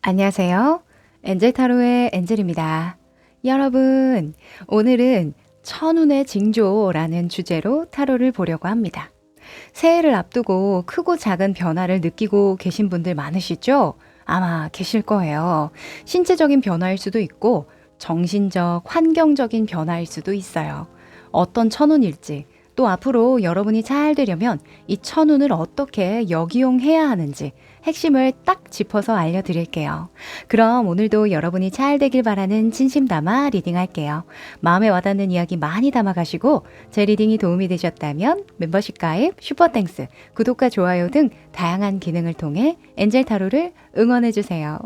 안녕하세요. 엔젤 타로의 엔젤입니다. 여러분, 오늘은 천운의 징조라는 주제로 타로를 보려고 합니다. 새해를 앞두고 크고 작은 변화를 느끼고 계신 분들 많으시죠? 아마 계실 거예요. 신체적인 변화일 수도 있고, 정신적, 환경적인 변화일 수도 있어요. 어떤 천운일지, 또 앞으로 여러분이 잘 되려면 이 천운을 어떻게 역이용해야 하는지 핵심을 딱 짚어서 알려드릴게요. 그럼 오늘도 여러분이 잘 되길 바라는 진심 담아 리딩할게요. 마음에 와닿는 이야기 많이 담아가시고 제 리딩이 도움이 되셨다면 멤버십 가입, 슈퍼땡스, 구독과 좋아요 등 다양한 기능을 통해 엔젤 타로를 응원해주세요.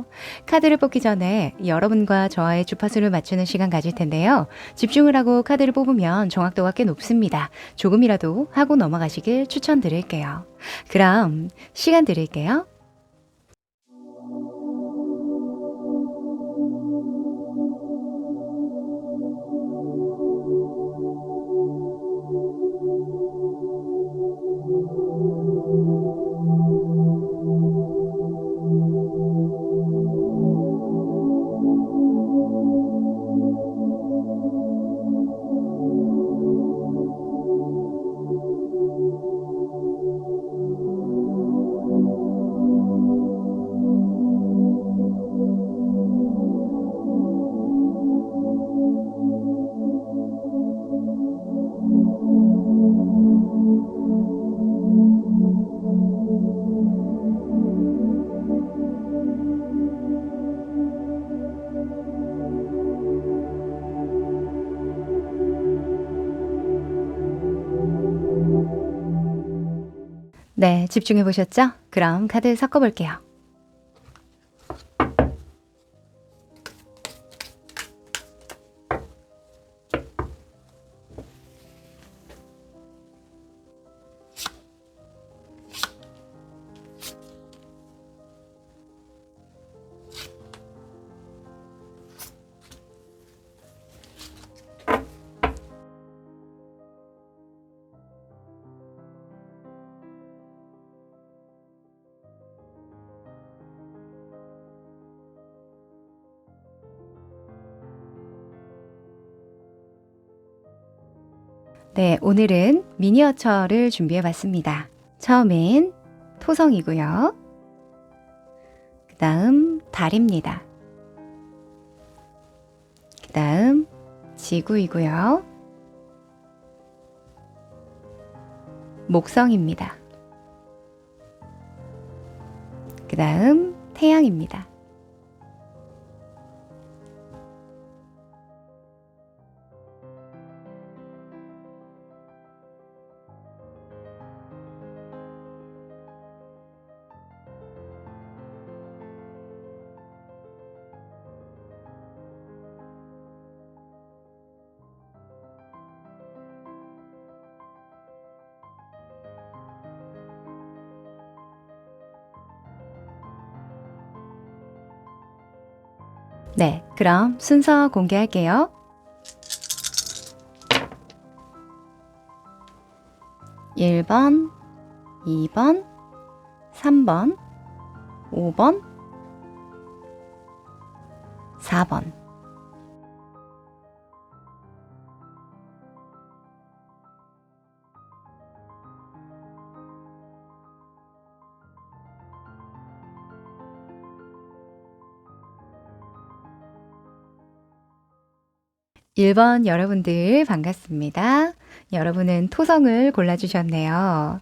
카드를 뽑기 전에 여러분과 저와의 주파수를 맞추는 시간 가질 텐데요. 집중을 하고 카드를 뽑으면 정확도가 꽤 높습니다. 조금이라도 하고 넘어가시길 추천드릴게요. 그럼 시간 드릴게요. 네, 집중해 보셨죠? 그럼 카드 섞어볼게요. 네, 오늘은 미니어처를 준비해 봤습니다. 처음엔 토성이고요. 그 다음 달입니다. 그 다음 지구이고요. 목성입니다. 그 다음 태양입니다. 네, 그럼 순서 공개할게요. 1번, 2번, 3번, 5번, 4번. 일 번 여러분들 반갑습니다. 여러분은 토성을 골라주셨네요.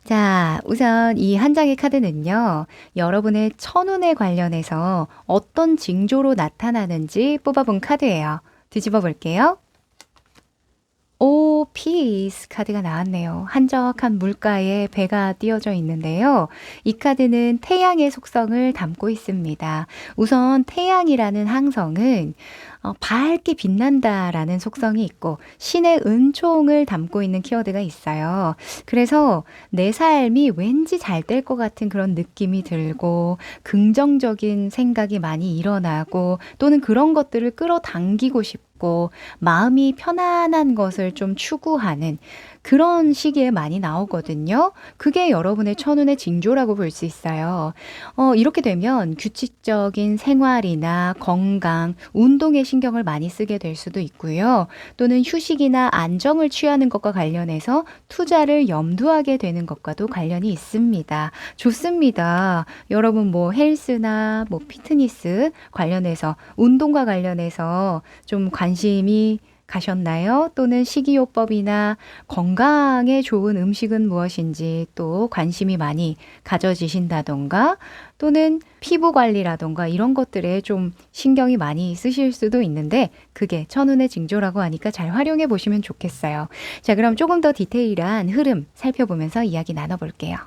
자, 우선 이 한 장의 카드는요, 여러분의 천운에 관련해서 어떤 징조로 나타나는지 뽑아본 카드예요. 뒤집어 볼게요. 오, 피스 카드가 나왔네요. 한적한 물가에 배가 띄어져 있는데요. 이 카드는 태양의 속성을 담고 있습니다. 우선 태양이라는 항성은 밝게 빛난다라는 속성이 있고 신의 은총을 담고 있는 키워드가 있어요. 그래서 내 삶이 왠지 잘 될 것 같은 그런 느낌이 들고 긍정적인 생각이 많이 일어나고 또는 그런 것들을 끌어당기고 싶고 싶고 마음이 편안한 것을 좀 추구하는 그런 시기에 많이 나오거든요. 그게 여러분의 천운의 징조라고 볼 수 있어요. 이렇게 되면 규칙적인 생활이나 건강, 운동에 신경을 많이 쓰게 될 수도 있고요. 또는 휴식이나 안정을 취하는 것과 관련해서 투자를 염두하게 되는 것과도 관련이 있습니다. 좋습니다. 여러분 뭐 헬스나 뭐 피트니스 관련해서 운동과 관련해서 좀 관심이 가셨나요? 또는 식이요법이나 건강에 좋은 음식은 무엇인지 또 관심이 많이 가져지신다던가 또는 피부 관리라던가 이런 것들에 좀 신경이 많이 쓰실 수도 있는데 그게 천운의 징조라고 하니까 잘 활용해 보시면 좋겠어요. 자, 그럼 조금 더 디테일한 흐름 살펴보면서 이야기 나눠볼게요.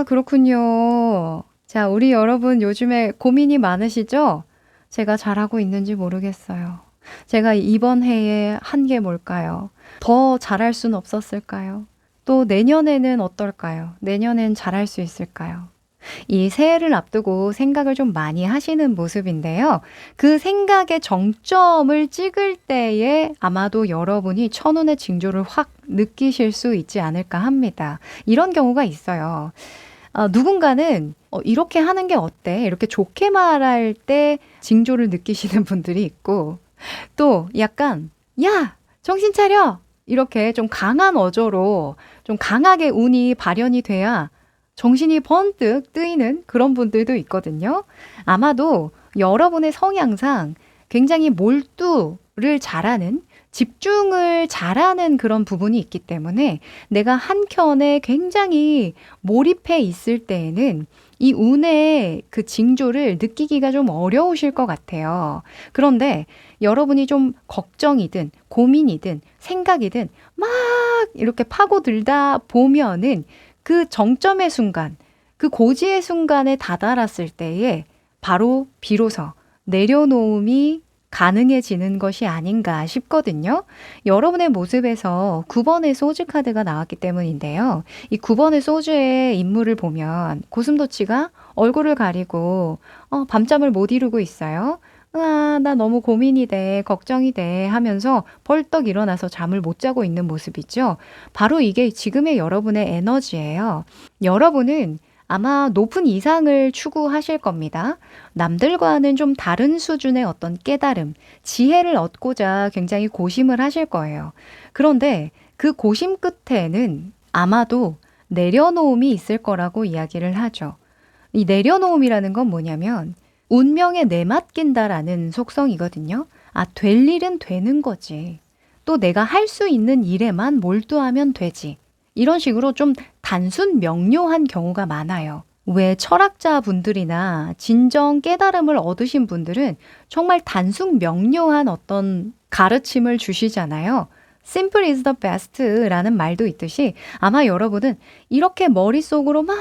그렇군요. 자, 우리 여러분 요즘에 고민이 많으시죠? 제가 잘하고 있는지 모르겠어요. 제가 이번 해에 한 게 뭘까요? 더 잘할 순 없었을까요? 또 내년에는 어떨까요? 내년엔 잘할 수 있을까요? 이 새해를 앞두고 생각을 좀 많이 하시는 모습인데요. 그 생각의 정점을 찍을 때에 아마도 여러분이 천운의 징조를 확 느끼실 수 있지 않을까 합니다. 이런 경우가 있어요. 누군가는 이렇게 하는 게 어때? 이렇게 좋게 말할 때 징조를 느끼시는 분들이 있고 또 약간 야! 정신 차려! 이렇게 좀 강한 어조로 좀 강하게 운이 발현이 돼야 정신이 번뜩 뜨이는 그런 분들도 있거든요. 아마도 여러분의 성향상 굉장히 몰두를 잘하는 집중을 잘하는 그런 부분이 있기 때문에 내가 한켠에 굉장히 몰입해 있을 때에는 이 운의 그 징조를 느끼기가 좀 어려우실 것 같아요. 그런데 여러분이 좀 걱정이든 고민이든 생각이든 막 이렇게 파고들다 보면은 그 정점의 순간, 그 고지의 순간에 다다랐을 때에 바로 비로소 내려놓음이 가능해지는 것이 아닌가 싶거든요. 여러분의 모습에서 9번의 소주 카드가 나왔기 때문인데요. 이 9번의 소주의 인물을 보면 고슴도치가 얼굴을 가리고 밤잠을 못 이루고 있어요. 나 너무 고민이 돼, 걱정이 돼 하면서 벌떡 일어나서 잠을 못 자고 있는 모습이죠. 바로 이게 지금의 여러분의 에너지예요. 여러분은 아마 높은 이상을 추구하실 겁니다. 남들과는 좀 다른 수준의 어떤 깨달음, 지혜를 얻고자 굉장히 고심을 하실 거예요. 그런데 그 고심 끝에는 아마도 내려놓음이 있을 거라고 이야기를 하죠. 이 내려놓음이라는 건 뭐냐면 운명에 내맡긴다라는 속성이거든요. 될 일은 되는 거지. 또 내가 할 수 있는 일에만 몰두하면 되지. 이런 식으로 좀 단순 명료한 경우가 많아요. 왜 철학자 분들이나 진정 깨달음을 얻으신 분들은 정말 단순 명료한 어떤 가르침을 주시잖아요. Simple is the best 라는 말도 있듯이 아마 여러분은 이렇게 머릿속으로 막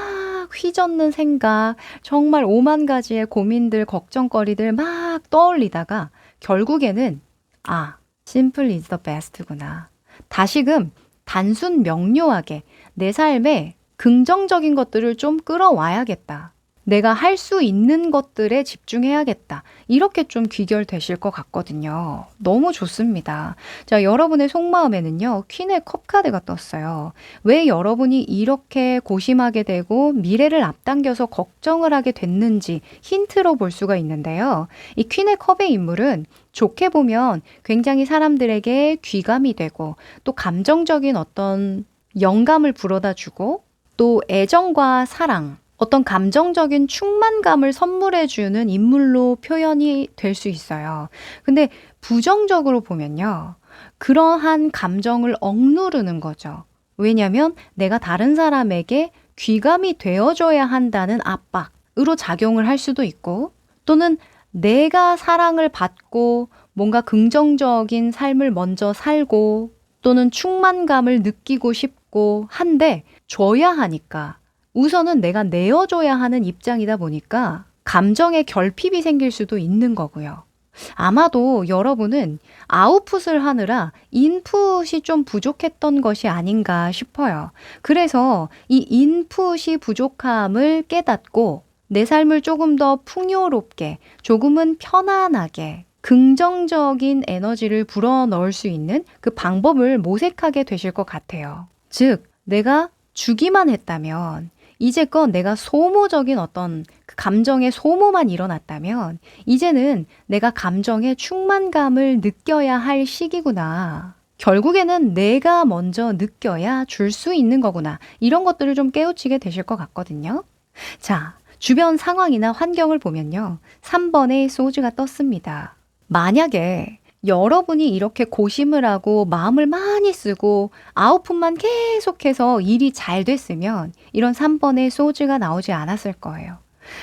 휘젓는 생각, 정말 오만 가지의 고민들, 걱정거리들 막 떠올리다가 결국에는 Simple is the best구나. 다시금 단순 명료하게 내 삶에 긍정적인 것들을 좀 끌어와야겠다. 내가 할 수 있는 것들에 집중해야겠다. 이렇게 좀 귀결되실 것 같거든요. 너무 좋습니다. 자, 여러분의 속마음에는요, 퀸의 컵 카드가 떴어요. 왜 여러분이 이렇게 고심하게 되고 미래를 앞당겨서 걱정을 하게 됐는지 힌트로 볼 수가 있는데요. 이 퀸의 컵의 인물은 좋게 보면 굉장히 사람들에게 귀감이 되고 또 감정적인 어떤 영감을 불어다 주고 또 애정과 사랑, 어떤 감정적인 충만감을 선물해주는 인물로 표현이 될 수 있어요. 근데 부정적으로 보면요. 그러한 감정을 억누르는 거죠. 왜냐하면 내가 다른 사람에게 귀감이 되어줘야 한다는 압박으로 작용을 할 수도 있고 또는 내가 사랑을 받고 뭔가 긍정적인 삶을 먼저 살고 또는 충만감을 느끼고 싶고 한데 줘야 하니까 우선은 내가 내어줘야 하는 입장이다 보니까 감정의 결핍이 생길 수도 있는 거고요. 아마도 여러분은 아웃풋을 하느라 인풋이 좀 부족했던 것이 아닌가 싶어요. 그래서 이 인풋이 부족함을 깨닫고 내 삶을 조금 더 풍요롭게, 조금은 편안하게, 긍정적인 에너지를 불어넣을 수 있는 그 방법을 모색하게 되실 것 같아요. 즉, 내가 주기만 했다면, 이제껏 내가 소모적인 어떤 그 감정의 소모만 일어났다면, 이제는 내가 감정의 충만감을 느껴야 할 시기구나. 결국에는 내가 먼저 느껴야 줄 수 있는 거구나. 이런 것들을 좀 깨우치게 되실 것 같거든요. 자, 주변 상황이나 환경을 보면요. 3번의 소주가 떴습니다. 만약에 여러분이 이렇게 고심을 하고 마음을 많이 쓰고 아웃풋만 계속해서 일이 잘 됐으면 이런 3번의 소주가 나오지 않았을 거예요.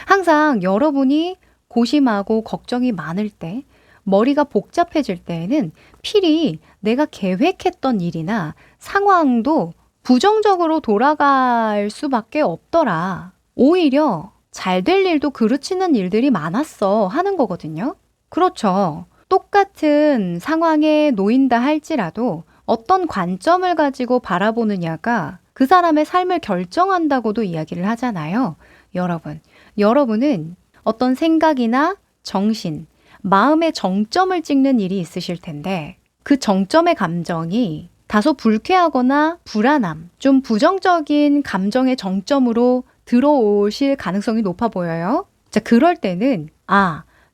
항상 여러분이 고심하고 걱정이 많을 때, 머리가 복잡해질 때에는 필히 내가 계획했던 일이나 상황도 부정적으로 돌아갈 수밖에 없더라. 오히려 잘 될 일도 그르치는 일들이 많았어 하는 거거든요. 그렇죠. 똑같은 상황에 놓인다 할지라도 어떤 관점을 가지고 바라보느냐가 그 사람의 삶을 결정한다고도 이야기를 하잖아요. 여러분은 어떤 생각이나 정신, 마음의 정점을 찍는 일이 있으실 텐데 그 정점의 감정이 다소 불쾌하거나 불안함, 좀 부정적인 감정의 정점으로 들어오실 가능성이 높아 보여요. 자, 그럴 때는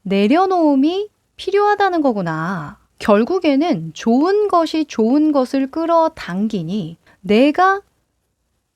내려놓음이 필요하다는 거구나. 결국에는 좋은 것이 좋은 것을 끌어당기니 내가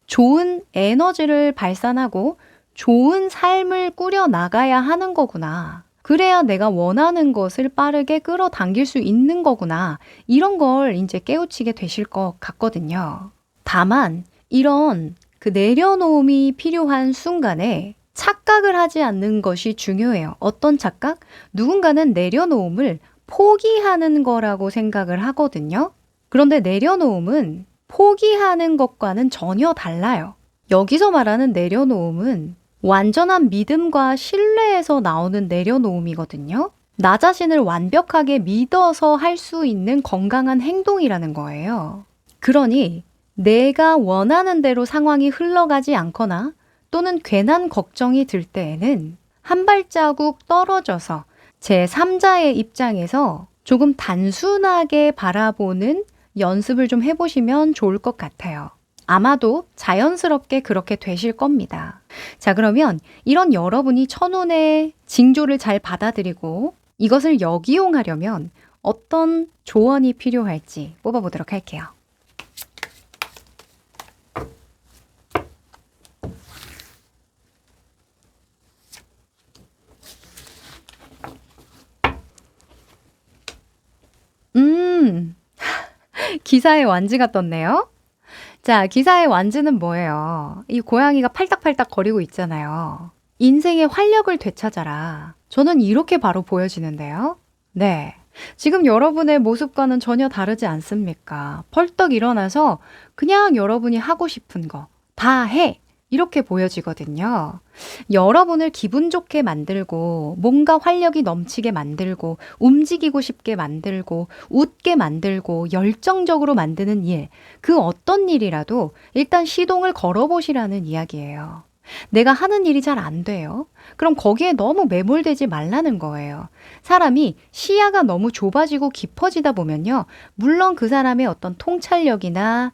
좋은 에너지를 발산하고 좋은 삶을 꾸려나가야 하는 거구나. 그래야 내가 원하는 것을 빠르게 끌어당길 수 있는 거구나. 이런 걸 이제 깨우치게 되실 것 같거든요. 다만 이런 그 내려놓음이 필요한 순간에 착각을 하지 않는 것이 중요해요. 어떤 착각? 누군가는 내려놓음을 포기하는 거라고 생각을 하거든요. 그런데 내려놓음은 포기하는 것과는 전혀 달라요. 여기서 말하는 내려놓음은 완전한 믿음과 신뢰에서 나오는 내려놓음이거든요. 나 자신을 완벽하게 믿어서 할 수 있는 건강한 행동이라는 거예요. 그러니 내가 원하는 대로 상황이 흘러가지 않거나 또는 괜한 걱정이 들 때에는 한 발자국 떨어져서 제3자의 입장에서 조금 단순하게 바라보는 연습을 좀 해보시면 좋을 것 같아요. 아마도 자연스럽게 그렇게 되실 겁니다. 자, 그러면 이런 여러분이 천운의 징조를 잘 받아들이고 이것을 역이용하려면 어떤 조언이 필요할지 뽑아보도록 할게요. 기사의 완지가 떴네요. 자, 기사의 완지는 뭐예요? 이 고양이가 팔딱팔딱 거리고 있잖아요. 인생의 활력을 되찾아라. 저는 이렇게 바로 보여지는데요. 네. 지금 여러분의 모습과는 전혀 다르지 않습니까? 펄떡 일어나서 그냥 여러분이 하고 싶은 거 다 해. 이렇게 보여지거든요. 여러분을 기분 좋게 만들고 뭔가 활력이 넘치게 만들고 움직이고 싶게 만들고 웃게 만들고 열정적으로 만드는 일, 그 어떤 일이라도 일단 시동을 걸어보시라는 이야기예요. 내가 하는 일이 잘 안 돼요. 그럼 거기에 너무 매몰되지 말라는 거예요. 사람이 시야가 너무 좁아지고 깊어지다 보면요. 물론 그 사람의 어떤 통찰력이나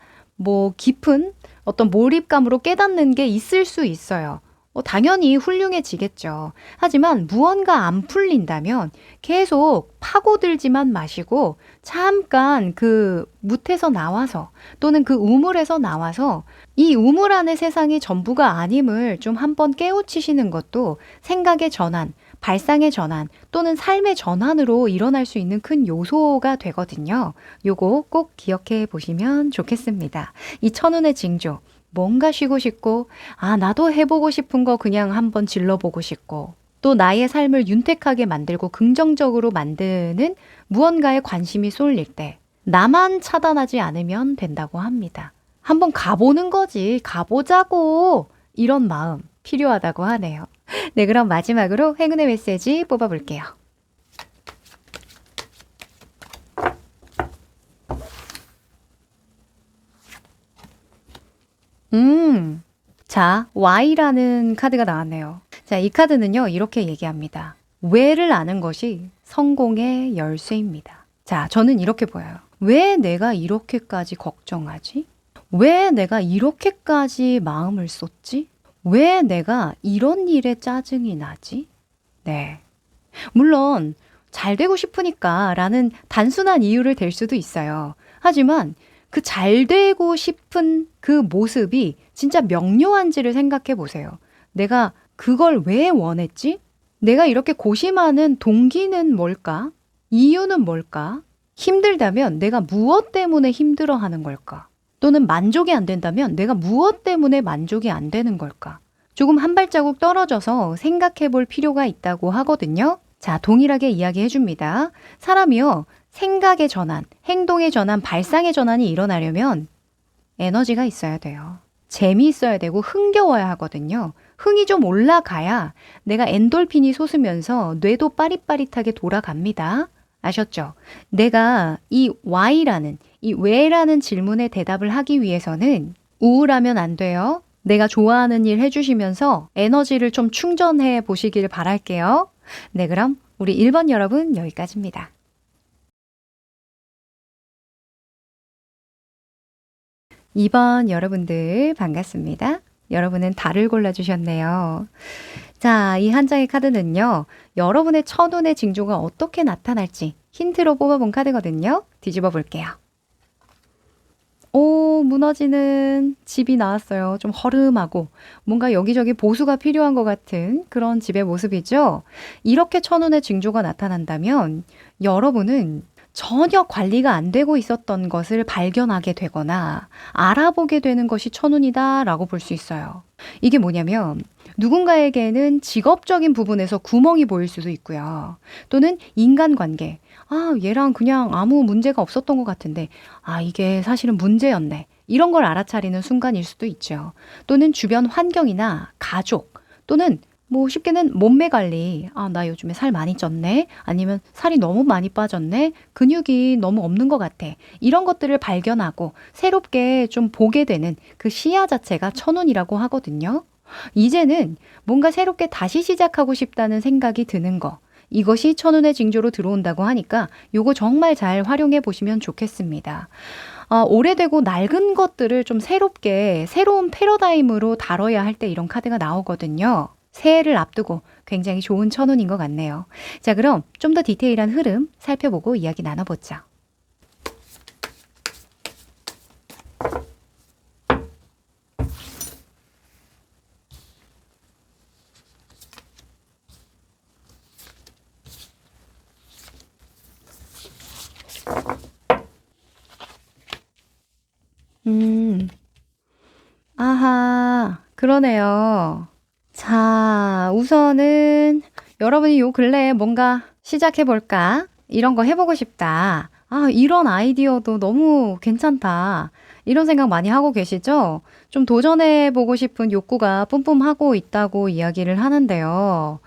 깊은 어떤 몰입감으로 깨닫는 게 있을 수 있어요. 당연히 훌륭해지겠죠. 하지만 무언가 안 풀린다면 계속 파고들지만 마시고 잠깐 그 뭇에서 나와서 또는 그 우물에서 나와서 이 우물 안의 세상이 전부가 아님을 좀 한번 깨우치시는 것도 생각의 전환, 발상의 전환 또는 삶의 전환으로 일어날 수 있는 큰 요소가 되거든요. 요거 꼭 기억해 보시면 좋겠습니다. 이 천운의 징조, 뭔가 쉬고 싶고 나도 해보고 싶은 거 그냥 한번 질러보고 싶고 또 나의 삶을 윤택하게 만들고 긍정적으로 만드는 무언가에 관심이 쏠릴 때 나만 차단하지 않으면 된다고 합니다. 한번 가보는 거지. 가보자고. 이런 마음 필요하다고 하네요. 네, 그럼 마지막으로 행운의 메시지 뽑아볼게요. 자, Y라는 카드가 나왔네요. 자, 이 카드는요, 이렇게 얘기합니다. 왜를 아는 것이 성공의 열쇠입니다. 자, 저는 이렇게 보여요. 왜 내가 이렇게까지 걱정하지? 왜 내가 이렇게까지 마음을 쏟지? 왜 내가 이런 일에 짜증이 나지? 네. 물론, 잘 되고 싶으니까 라는 단순한 이유를 댈 수도 있어요. 하지만 그 잘 되고 싶은 그 모습이 진짜 명료한지를 생각해 보세요. 내가 그걸 왜 원했지? 내가 이렇게 고심하는 동기는 뭘까? 이유는 뭘까? 힘들다면 내가 무엇 때문에 힘들어 하는 걸까? 또는 만족이 안 된다면 내가 무엇 때문에 만족이 안 되는 걸까? 조금 한 발자국 떨어져서 생각해 볼 필요가 있다고 하거든요. 자, 동일하게 이야기해 줍니다. 사람이요, 생각의 전환, 행동의 전환, 발상의 전환이 일어나려면 에너지가 있어야 돼요. 재미있어야 되고 흥겨워야 하거든요. 흥이 좀 올라가야 내가 엔돌핀이 솟으면서 뇌도 빠릿빠릿하게 돌아갑니다. 아셨죠? 내가 이 Y라는, 이 왜라는 질문에 대답을 하기 위해서는 우울하면 안 돼요. 내가 좋아하는 일 해주시면서 에너지를 좀 충전해 보시길 바랄게요. 네, 그럼 우리 1번 여러분 여기까지입니다. 2번 여러분들 반갑습니다. 여러분은 달을 골라주셨네요. 자, 이 한 장의 카드는요, 여러분의 첫눈의 징조가 어떻게 나타날지 힌트로 뽑아본 카드거든요. 뒤집어 볼게요. 오, 무너지는 집이 나왔어요. 좀 허름하고 뭔가 여기저기 보수가 필요한 것 같은 그런 집의 모습이죠. 이렇게 첫눈의 징조가 나타난다면 여러분은 전혀 관리가 안 되고 있었던 것을 발견하게 되거나 알아보게 되는 것이 첫눈이다라고 볼 수 있어요. 이게 뭐냐면 누군가에게는 직업적인 부분에서 구멍이 보일 수도 있고요. 또는 인간관계. 아, 얘랑 그냥 아무 문제가 없었던 것 같은데, 아, 이게 사실은 문제였네. 이런 걸 알아차리는 순간일 수도 있죠. 또는 주변 환경이나 가족, 또는 뭐 쉽게는 몸매 관리. 아, 나 요즘에 살 많이 쪘네. 아니면 살이 너무 많이 빠졌네. 근육이 너무 없는 것 같아. 이런 것들을 발견하고 새롭게 좀 보게 되는 그 시야 자체가 첫눈이라고 하거든요. 이제는 뭔가 새롭게 다시 시작하고 싶다는 생각이 드는 거. 이것이 첫눈의 징조로 들어온다고 하니까 요거 정말 잘 활용해 보시면 좋겠습니다. 오래되고 낡은 것들을 좀 새롭게 새로운 패러다임으로 다뤄야 할 때 이런 카드가 나오거든요. 새해를 앞두고 굉장히 좋은 첫눈인 것 같네요. 자, 그럼 좀 더 디테일한 흐름 살펴보고 이야기 나눠보죠. 아하, 그러네요. 자, 우선은 여러분이 요 근래에 뭔가 시작해볼까? 이런 거 해보고 싶다. 아, 이런 아이디어도 너무 괜찮다. 이런 생각 많이 하고 계시죠? 좀 도전해보고 싶은 욕구가 뿜뿜하고 있다고 이야기를 하는데요.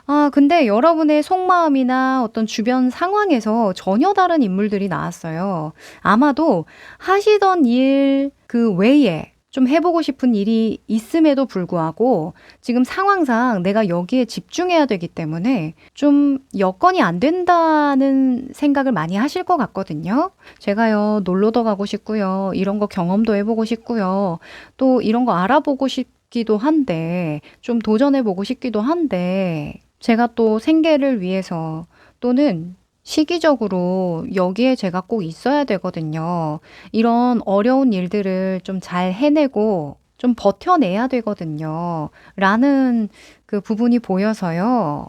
아, 근데 여러분의 속마음이나 어떤 주변 상황에서 전혀 다른 인물들이 나왔어요. 아마도 하시던 일 그 외에 좀 해보고 싶은 일이 있음에도 불구하고 지금 상황상 내가 여기에 집중해야 되기 때문에 좀 여건이 안 된다는 생각을 많이 하실 것 같거든요. 제가요, 놀러도 가고 싶고요. 이런 거 경험도 해보고 싶고요. 또 이런 거 알아보고 싶기도 한데, 좀 도전해보고 싶기도 한데, 제가 또 생계를 위해서 또는 시기적으로 여기에 제가 꼭 있어야 되거든요. 이런 어려운 일들을 좀 잘 해내고 좀 버텨내야 되거든요. 라는 그 부분이 보여서요.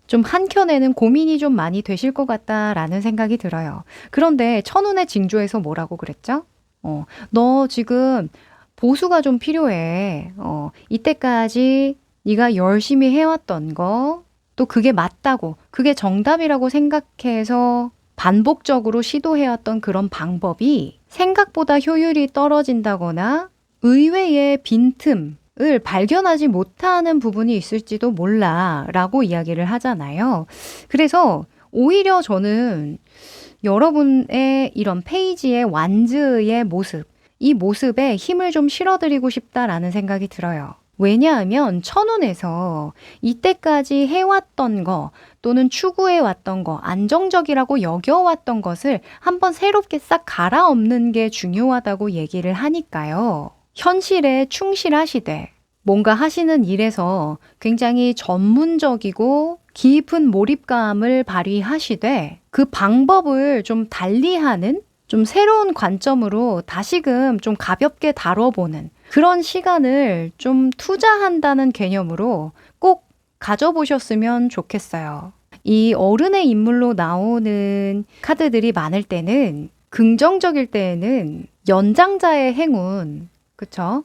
좀 한켠에는 고민이 좀 많이 되실 것 같다라는 생각이 들어요. 그런데 첫눈의 징조에서 뭐라고 그랬죠? 너 지금 보수가 좀 필요해. 이때까지 네가 열심히 해왔던 거, 또 그게 맞다고, 그게 정답이라고 생각해서 반복적으로 시도해왔던 그런 방법이 생각보다 효율이 떨어진다거나 의외의 빈틈, 을 발견하지 못하는 부분이 있을지도 몰라 라고 이야기를 하잖아요. 그래서 오히려 저는 여러분의 이런 페이지의 완즈의 모습, 이 모습에 힘을 좀 실어드리고 싶다라는 생각이 들어요. 왜냐하면 천운에서 이때까지 해왔던 거 또는 추구해왔던 거, 안정적이라고 여겨왔던 것을 한번 새롭게 싹 갈아엎는 게 중요하다고 얘기를 하니까요. 현실에 충실하시되 뭔가 하시는 일에서 굉장히 전문적이고 깊은 몰입감을 발휘하시되 그 방법을 좀 달리하는 좀 새로운 관점으로 다시금 좀 가볍게 다뤄보는 그런 시간을 좀 투자한다는 개념으로 꼭 가져보셨으면 좋겠어요. 이 어른의 인물로 나오는 카드들이 많을 때는 긍정적일 때에는 연장자의 행운, 그쵸?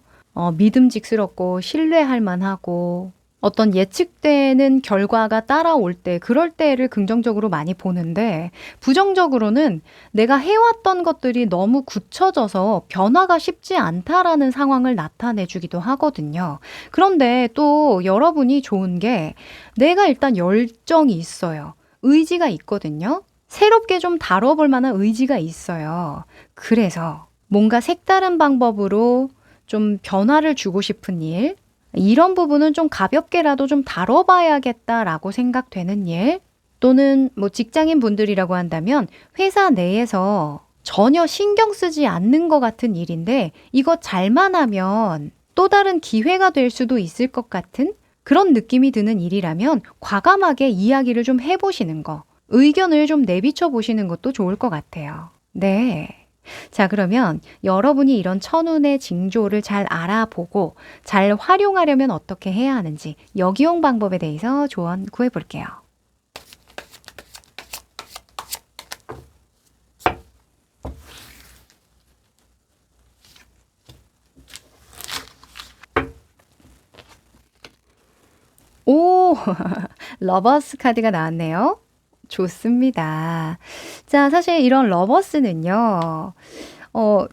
믿음직스럽고 신뢰할 만하고 어떤 예측되는 결과가 따라올 때 그럴 때를 긍정적으로 많이 보는데 부정적으로는 내가 해왔던 것들이 너무 굳혀져서 변화가 쉽지 않다라는 상황을 나타내 주기도 하거든요. 그런데 또 여러분이 좋은 게 내가 일단 열정이 있어요. 의지가 있거든요. 새롭게 좀 다뤄볼 만한 의지가 있어요. 그래서 뭔가 색다른 방법으로 좀 변화를 주고 싶은 일, 이런 부분은 좀 가볍게라도 좀 다뤄봐야겠다라고 생각되는 일, 또는 뭐 직장인 분들이라고 한다면 회사 내에서 전혀 신경 쓰지 않는 것 같은 일인데 이거 잘만 하면 또 다른 기회가 될 수도 있을 것 같은 그런 느낌이 드는 일이라면 과감하게 이야기를 좀 해보시는 거, 의견을 좀 내비쳐 보시는 것도 좋을 것 같아요. 네. 자, 그러면 여러분이 이런 천운의 징조를 잘 알아보고 잘 활용하려면 어떻게 해야 하는지 역이용 방법에 대해서 조언 구해 볼게요. 오, 러버스 카드가 나왔네요. 좋습니다. 자, 사실 이런 러버스는요,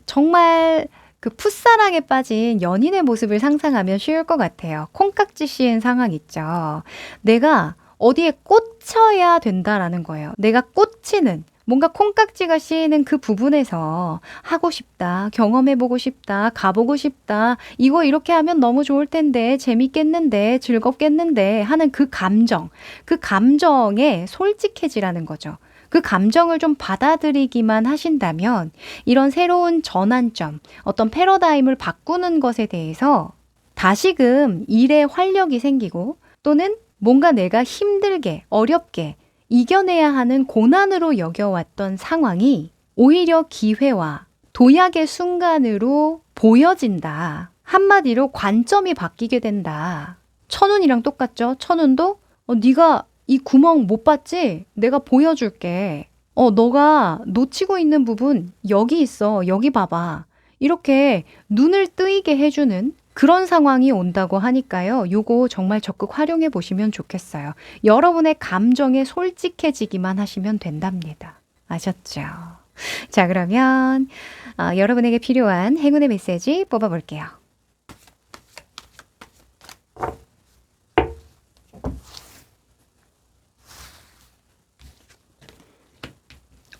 정말 그 풋사랑에 빠진 연인의 모습을 상상하면 쉬울 것 같아요. 콩깍지 씌인 상황 있죠. 내가 어디에 꽂혀야 된다라는 거예요. 내가 꽂히는, 뭔가 콩깍지가 씌이는 그 부분에서 하고 싶다, 경험해보고 싶다, 가보고 싶다, 이거 이렇게 하면 너무 좋을 텐데, 재밌겠는데, 즐겁겠는데 하는 그 감정, 그 감정에 솔직해지라는 거죠. 그 감정을 좀 받아들이기만 하신다면 이런 새로운 전환점, 어떤 패러다임을 바꾸는 것에 대해서 다시금 일에 활력이 생기고 또는 뭔가 내가 힘들게, 어렵게 이겨내야 하는 고난으로 여겨왔던 상황이 오히려 기회와 도약의 순간으로 보여진다. 한마디로 관점이 바뀌게 된다. 천운이랑 똑같죠? 천운도 네가 이 구멍 못 봤지? 내가 보여줄게. 너가 놓치고 있는 부분 여기 있어. 여기 봐봐. 이렇게 눈을 뜨이게 해주는 그런 상황이 온다고 하니까요. 요거 정말 적극 활용해 보시면 좋겠어요. 여러분의 감정에 솔직해지기만 하시면 된답니다. 아셨죠? 자, 그러면 여러분에게 필요한 행운의 메시지 뽑아볼게요.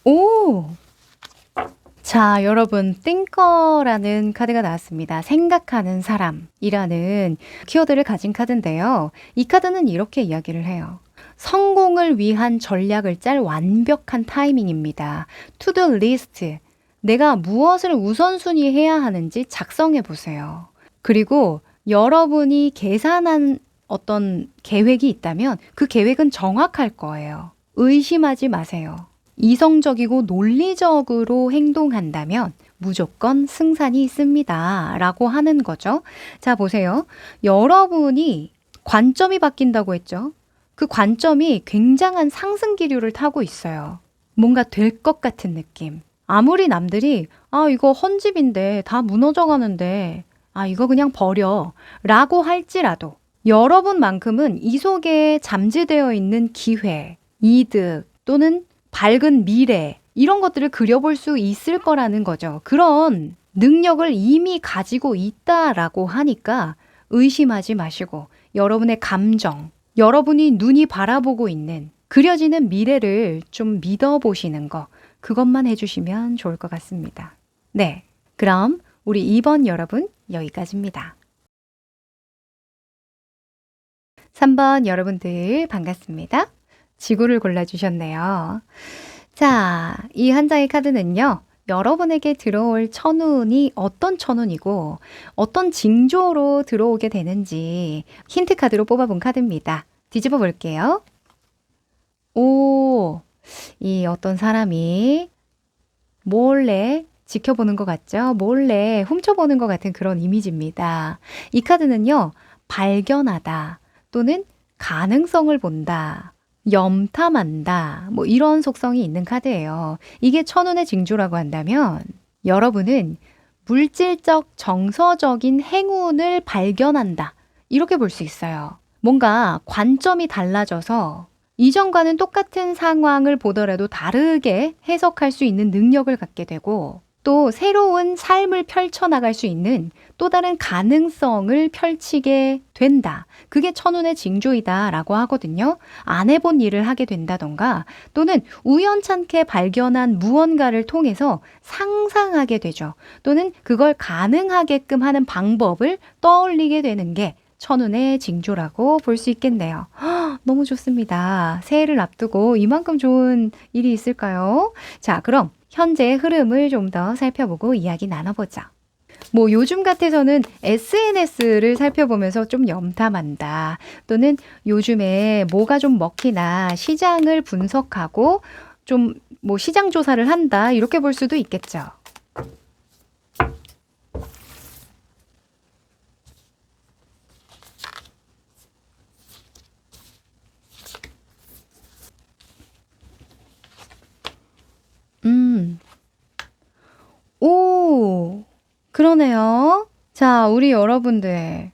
오! 자, 여러분, 띵커라는 카드가 나왔습니다. 생각하는 사람이라는 키워드를 가진 카드인데요. 이 카드는 이렇게 이야기를 해요. 성공을 위한 전략을 짤 완벽한 타이밍입니다. 투두 리스트. 내가 무엇을 우선순위 해야 하는지 작성해 보세요. 그리고 여러분이 계산한 어떤 계획이 있다면 그 계획은 정확할 거예요. 의심하지 마세요. 이성적이고 논리적으로 행동한다면 무조건 승산이 있습니다. 라고 하는 거죠. 자, 보세요. 여러분이 관점이 바뀐다고 했죠. 그 관점이 굉장한 상승 기류를 타고 있어요. 뭔가 될 것 같은 느낌. 아무리 남들이 이거 헌집인데 다 무너져 가는데 이거 그냥 버려 라고 할지라도 여러분만큼은 이 속에 잠재되어 있는 기회, 이득 또는 밝은 미래 이런 것들을 그려볼 수 있을 거라는 거죠. 그런 능력을 이미 가지고 있다라고 하니까 의심하지 마시고 여러분의 감정, 여러분이 눈이 바라보고 있는 그려지는 미래를 좀 믿어보시는 거, 그것만 해주시면 좋을 것 같습니다. 네, 그럼 우리 2번 여러분 여기까지입니다. 3번 여러분들 반갑습니다. 지구를 골라주셨네요. 자, 이 한 장의 카드는요. 여러분에게 들어올 천운이 어떤 천운이고 어떤 징조로 들어오게 되는지 힌트 카드로 뽑아본 카드입니다. 뒤집어 볼게요. 오, 이 어떤 사람이 몰래 지켜보는 것 같죠? 몰래 훔쳐보는 것 같은 그런 이미지입니다. 이 카드는요. 발견하다 또는 가능성을 본다, 염탐한다, 뭐 이런 속성이 있는 카드예요. 이게 천운의 징조라고 한다면 여러분은 물질적, 정서적인 행운을 발견한다. 이렇게 볼 수 있어요. 뭔가 관점이 달라져서 이전과는 똑같은 상황을 보더라도 다르게 해석할 수 있는 능력을 갖게 되고 또 새로운 삶을 펼쳐나갈 수 있는 또 다른 가능성을 펼치게 된다. 그게 천운의 징조이다 라고 하거든요. 안 해본 일을 하게 된다던가 또는 우연찮게 발견한 무언가를 통해서 상상하게 되죠. 또는 그걸 가능하게끔 하는 방법을 떠올리게 되는 게 천운의 징조라고 볼 수 있겠네요. 너무 좋습니다. 새해를 앞두고 이만큼 좋은 일이 있을까요? 자, 그럼 현재의 흐름을 좀 더 살펴보고 이야기 나눠보죠. 뭐 요즘 같아서는 SNS를 살펴보면서 좀 염탐한다. 또는 요즘에 뭐가 좀 먹히나 시장을 분석하고 좀 뭐 시장 조사를 한다. 이렇게 볼 수도 있겠죠. 오, 그러네요. 자, 우리 여러분들.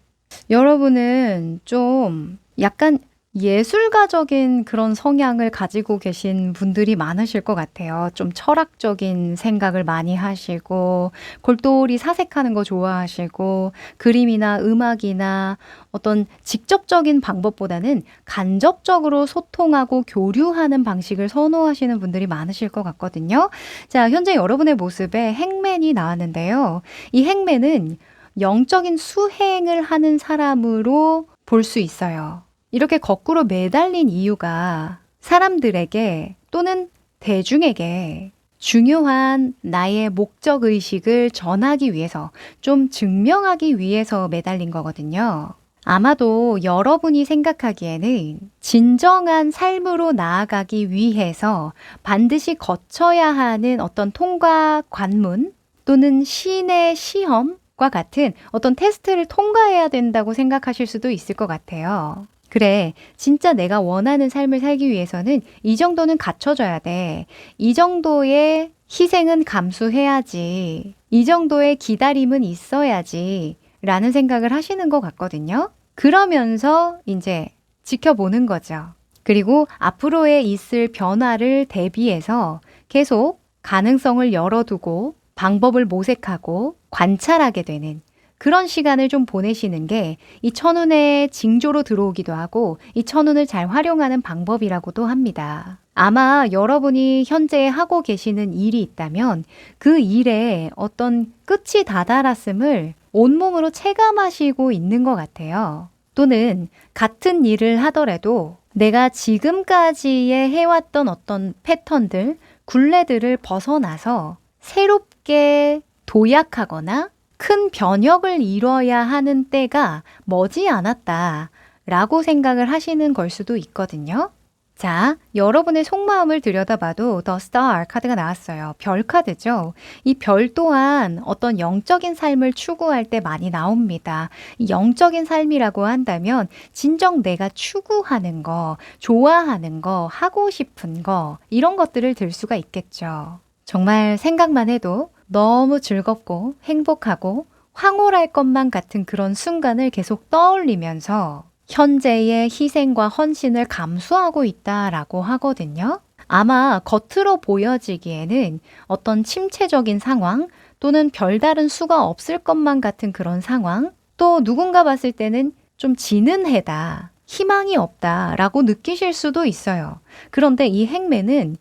여러분은 좀 약간 예술가적인 그런 성향을 가지고 계신 분들이 많으실 것 같아요. 좀 철학적인 생각을 많이 하시고, 골똘히 사색하는 거 좋아하시고, 그림이나 음악이나 어떤 직접적인 방법보다는 간접적으로 소통하고 교류하는 방식을 선호하시는 분들이 많으실 것 같거든요. 자, 현재 여러분의 모습에 행맨이 나왔는데요. 이 행맨은 영적인 수행을 하는 사람으로 볼 수 있어요. 이렇게 거꾸로 매달린 이유가 사람들에게 또는 대중에게 중요한 나의 목적 의식을 전하기 위해서, 좀 증명하기 위해서 매달린 거거든요. 아마도 여러분이 생각하기에는 진정한 삶으로 나아가기 위해서 반드시 거쳐야 하는 어떤 통과 관문 또는 신의 시험과 같은 어떤 테스트를 통과해야 된다고 생각하실 수도 있을 것 같아요. 그래, 진짜 내가 원하는 삶을 살기 위해서는 이 정도는 갖춰줘야 돼. 이 정도의 희생은 감수해야지. 이 정도의 기다림은 있어야지. 라는 생각을 하시는 것 같거든요. 그러면서 이제 지켜보는 거죠. 그리고 앞으로에 있을 변화를 대비해서 계속 가능성을 열어두고 방법을 모색하고 관찰하게 되는 그런 시간을 좀 보내시는 게 이 천운의 징조로 들어오기도 하고 이 천운을 잘 활용하는 방법이라고도 합니다. 아마 여러분이 현재 하고 계시는 일이 있다면 그 일에 어떤 끝이 다다랐음을 온몸으로 체감하시고 있는 것 같아요. 또는 같은 일을 하더라도 내가 지금까지의 해왔던 어떤 패턴들, 굴레들을 벗어나서 새롭게 도약하거나 큰 변혁을 이뤄야 하는 때가 머지않았다 라고 생각을 하시는 걸 수도 있거든요. 자, 여러분의 속마음을 들여다봐도 The Star 카드가 나왔어요. 별 카드죠. 이 별 또한 어떤 영적인 삶을 추구할 때 많이 나옵니다. 이 영적인 삶이라고 한다면 진정 내가 추구하는 거, 좋아하는 거, 하고 싶은 거 이런 것들을 들 수가 있겠죠. 정말 생각만 해도 너무 즐겁고 행복하고 황홀할 것만 같은 그런 순간을 계속 떠올리면서 현재의 희생과 헌신을 감수하고 있다라고 하거든요. 아마 겉으로 보여지기에는 어떤 침체적인 상황 또는 별다른 수가 없을 것만 같은 그런 상황, 또 누군가 봤을 때는 좀 지는 해다, 희망이 없다라고 느끼실 수도 있어요. 그런데 이 행매는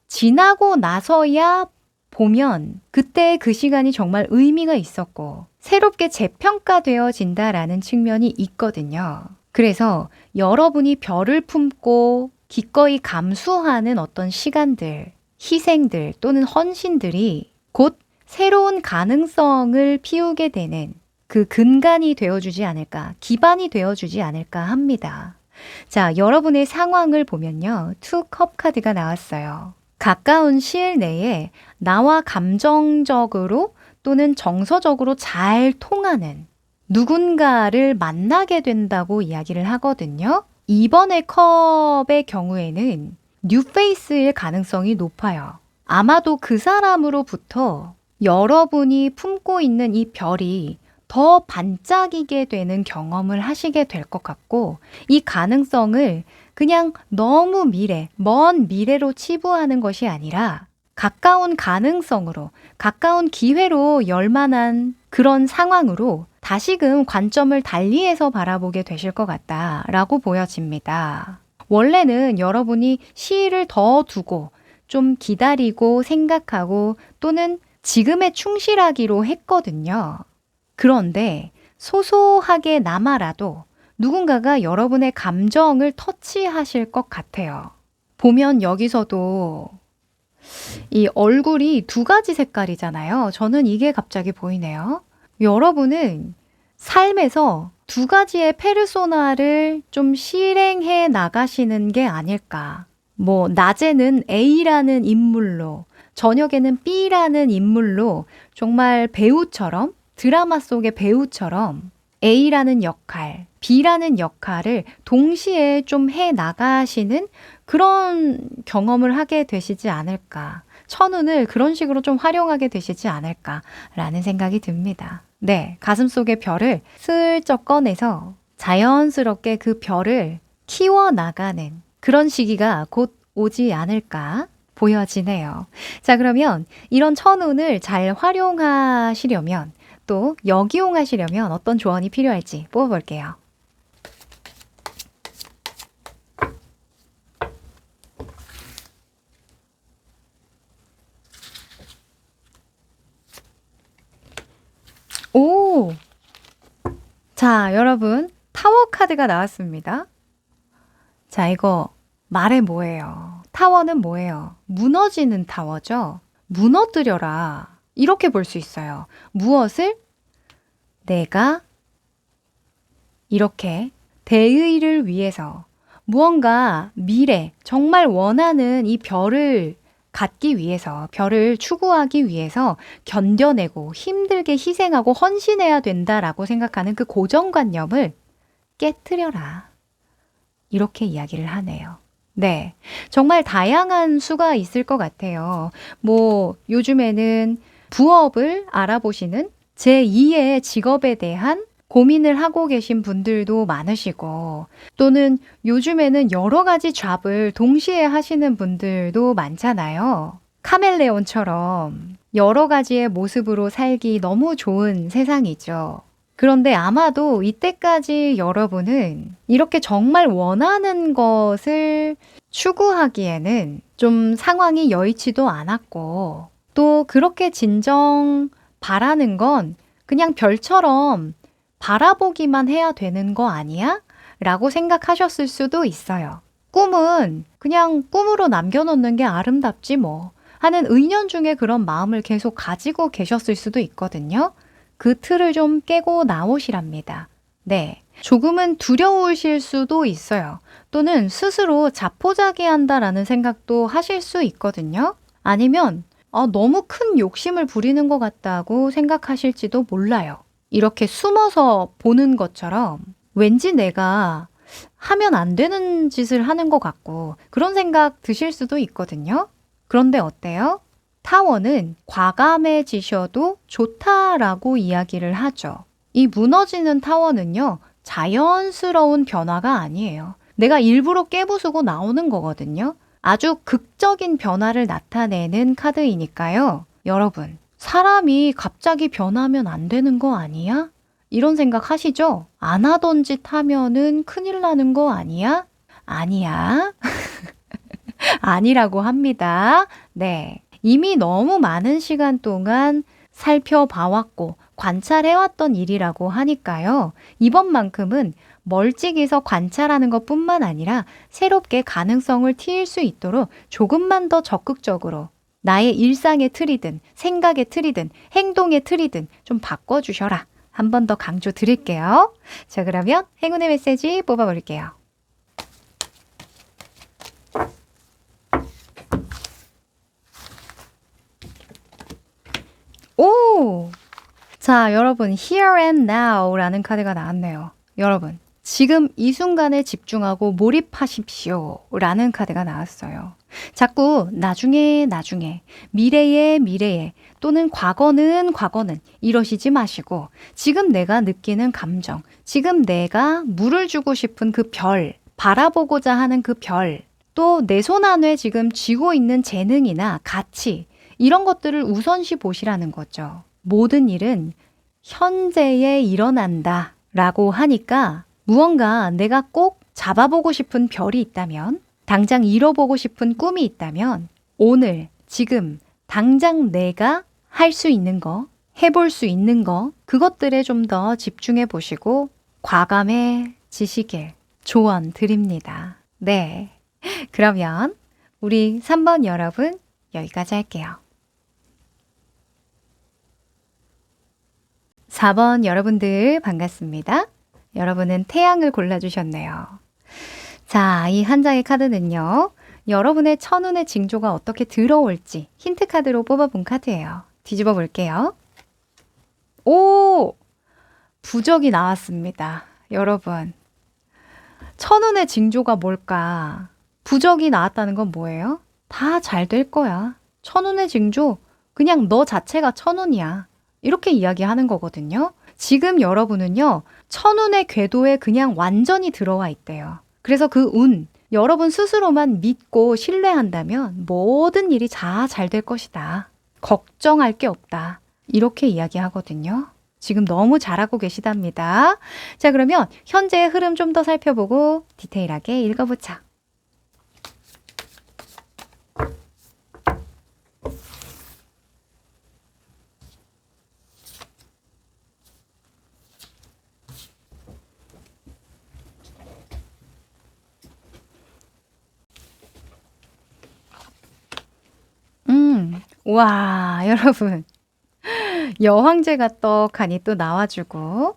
지나고 나서야 보면 그때 그 시간이 정말 의미가 있었고 새롭게 재평가되어진다라는 측면이 있거든요. 그래서 여러분이 별을 품고 기꺼이 감수하는 어떤 시간들, 희생들 또는 헌신들이 곧 새로운 가능성을 피우게 되는 그 근간이 되어주지 않을까, 기반이 되어주지 않을까 합니다. 자, 여러분의 상황을 보면요. 투 컵 카드가 나왔어요. 가까운 시일 내에 나와 감정적으로 또는 정서적으로 잘 통하는 누군가를 만나게 된다고 이야기를 하거든요. 이번의 컵의 경우에는 뉴페이스일 가능성이 높아요. 아마도 그 사람으로부터 여러분이 품고 있는 이 별이 더 반짝이게 되는 경험을 하시게 될 것 같고 이 가능성을 그냥 너무 먼 미래로 치부하는 것이 아니라 가까운 가능성으로, 가까운 기회로 열 만한 그런 상황으로 다시금 관점을 달리해서 바라보게 되실 것 같다라고 보여집니다. 원래는 여러분이 시일을 더 두고 좀 기다리고 생각하고 또는 지금에 충실하기로 했거든요. 그런데 소소하게 남아라도 누군가가 여러분의 감정을 터치하실 것 같아요. 보면 여기서도 이 얼굴이 두 가지 색깔이잖아요. 저는 이게 갑자기 보이네요. 여러분은 삶에서 두 가지의 페르소나를 좀 실행해 나가시는 게 아닐까. 뭐 낮에는 A라는 인물로, 저녁에는 B라는 인물로 정말 배우처럼, 드라마 속의 배우처럼 A라는 역할, B라는 역할을 동시에 좀 해 나가시는 그런 경험을 하게 되시지 않을까. 천운을 그런 식으로 좀 활용하게 되시지 않을까라는 생각이 듭니다. 네, 가슴속의 별을 슬쩍 꺼내서 자연스럽게 그 별을 키워나가는 그런 시기가 곧 오지 않을까 보여지네요. 자, 그러면 이런 천운을 잘 활용하시려면 또 역이용하시려면 어떤 조언이 필요할지 뽑아볼게요. 오! 자, 여러분, 타워 카드가 나왔습니다. 자, 이거 말해 뭐예요? 타워는 뭐예요? 무너지는 타워죠? 무너뜨려라. 이렇게 볼 수 있어요. 무엇을? 내가 이렇게 대의를 위해서 무언가 미래, 정말 원하는 이 별을 갖기 위해서, 별을 추구하기 위해서 견뎌내고 힘들게 희생하고 헌신해야 된다라고 생각하는 그 고정관념을 깨트려라. 이렇게 이야기를 하네요. 네. 정말 다양한 수가 있을 것 같아요. 뭐, 요즘에는 부업을 알아보시는 제2의 직업에 대한 고민을 하고 계신 분들도 많으시고, 또는 요즘에는 여러 가지 잡을 동시에 하시는 분들도 많잖아요. 카멜레온처럼 여러 가지의 모습으로 살기 너무 좋은 세상이죠. 그런데 아마도 이때까지 여러분은 이렇게 정말 원하는 것을 추구하기에는 좀 상황이 여의치도 않았고, 또 그렇게 진정 바라는 건 그냥 별처럼 바라보기만 해야 되는 거 아니야? 라고 생각하셨을 수도 있어요. 꿈은 그냥 꿈으로 남겨놓는 게 아름답지 뭐 하는 의년 중에 그런 마음을 계속 가지고 계셨을 수도 있거든요. 그 틀을 좀 깨고 나오시랍니다. 네. 조금은 두려우실 수도 있어요. 또는 스스로 자포자기한다라는 생각도 하실 수 있거든요. 아니면 너무 큰 욕심을 부리는 것 같다고 생각하실지도 몰라요. 이렇게 숨어서 보는 것처럼 왠지 내가 하면 안 되는 짓을 하는 것 같고 그런 생각 드실 수도 있거든요. 그런데 어때요? 타워는 과감해지셔도 좋다라고 이야기를 하죠. 이 무너지는 타워는요, 자연스러운 변화가 아니에요. 내가 일부러 깨부수고 나오는 거거든요. 아주 극적인 변화를 나타내는 카드이니까요. 여러분, 사람이 갑자기 변하면 안 되는 거 아니야? 이런 생각 하시죠? 안 하던 짓 하면은 큰일 나는 거 아니야? 아니야. 아니라고 합니다. 네. 이미 너무 많은 시간 동안 살펴봐왔고 관찰해왔던 일이라고 하니까요. 이번만큼은 멀찍이서 관찰하는 것뿐만 아니라 새롭게 가능성을 틔울 수 있도록 조금만 더 적극적으로 나의 일상의 틀이든 생각의 틀이든 행동의 틀이든 좀 바꿔주셔라. 한 번 더 강조 드릴게요. 자, 그러면 행운의 메시지 뽑아볼게요. 오! 자, 여러분, Here and Now라는 카드가 나왔네요. 여러분, 지금 이 순간에 집중하고 몰입하십시오 라는 카드가 나왔어요. 자꾸 나중에, 미래에 또는 과거는 이러시지 마시고 지금 내가 느끼는 감정, 지금 내가 물을 주고 싶은 그 별, 바라보고자 하는 그 별, 또 내 손 안에 지금 쥐고 있는 재능이나 가치, 이런 것들을 우선시 보시라는 거죠. 모든 일은 현재에 일어난다 라고 하니까 무언가 내가 꼭 잡아보고 싶은 별이 있다면, 당장 이뤄보고 싶은 꿈이 있다면 오늘, 지금, 당장 내가 할 수 있는 거, 해볼 수 있는 거, 그것들에 좀 더 집중해 보시고 과감해지시길 조언 드립니다. 네. 그러면 우리 3번 여러분 여기까지 할게요. 4번 여러분들 반갑습니다. 여러분은 태양을 골라주셨네요. 자, 이 한 장의 카드는요. 여러분의 천운의 징조가 어떻게 들어올지 힌트 카드로 뽑아본 카드예요. 뒤집어 볼게요. 오! 부적이 나왔습니다. 여러분, 천운의 징조가 뭘까? 부적이 나왔다는 건 뭐예요? 다 잘 될 거야. 천운의 징조, 그냥 너 자체가 천운이야. 이렇게 이야기하는 거거든요. 지금 여러분은요, 천운의 궤도에 그냥 완전히 들어와 있대요. 그래서 그 운, 여러분 스스로만 믿고 신뢰한다면 모든 일이 다 잘 될 것이다. 걱정할 게 없다. 이렇게 이야기하거든요. 지금 너무 잘하고 계시답니다. 자, 그러면 현재의 흐름 좀 더 살펴보고 디테일하게 읽어보자. 와, 여러분. 여황제가 떡하니 또 나와주고,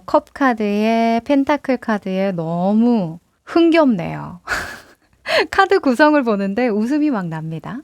컵 카드에 펜타클 카드에 너무 흥겹네요. 카드 구성을 보는데 웃음이 막 납니다.